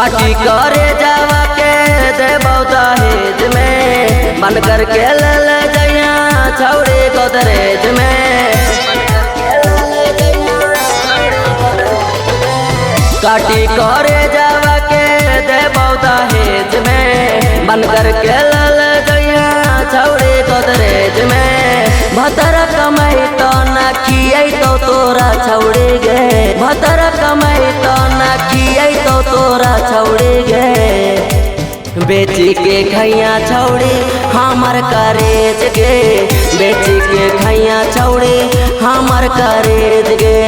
काटी करे जावा के दे दहेज में मन करके ले जइया छौड़ी गोदरेज में। काटी करे जावा के दे दहेज में मन करके ले जइया छौड़ी गोदरेज में। भतर कमाई तो न खियाई तो तोरा छौड़ी गे, भतर कमाई तो न खियाई तो तोरा छौड़ी गे। बेची के खैया छौड़ी हमर करेज गे, बेची के खैया छौड़ी हमर करेज गे।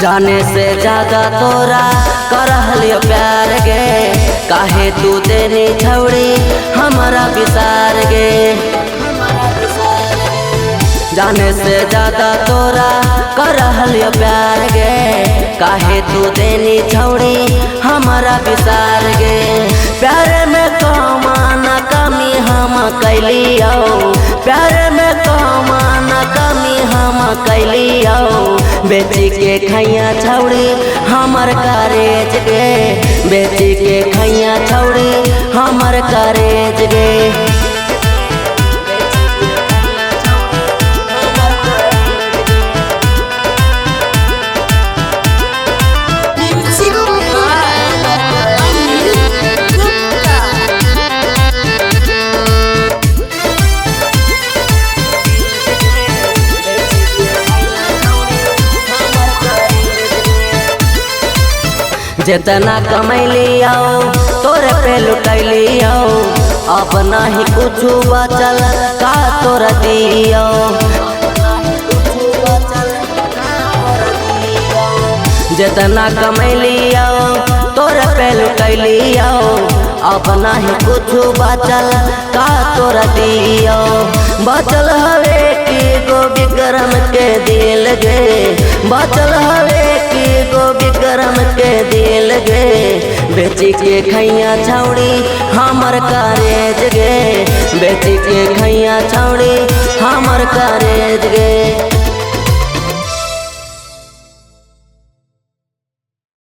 जाने से ज्यादा तोरा करहलियो प्यार गे, काहे तू देनी छौड़ी हमारा विसार गे। जाने से ज्यादा तोरा करहलियो प्यार गे, काहे तू देनी छौड़ी हमारा विसार गे। प्यार में कमाना कमी हम कैलियो, प्यार में कमाना कमी हम कैलियो। बेची के खैया छौड़ी हमर करेज गे, बेची के खैया छौड़ी हमर करेज गे। जितना कमैलियो तोरे पे लुटैलियो, अब नहीं कुछ बचल का तोरा दियो। जितना कमैलियो तोरे पे लुटैलियो, अब नहीं कुछ बचल का तोरा दियो। बचल हवे की गो विक्रम के दिल गे, बचल हवे की गो विक्रम के दिल गे। बेची के खैया छौड़ी हमर करेज गे, बेची के खैया छौड़ी हमर करेज गे।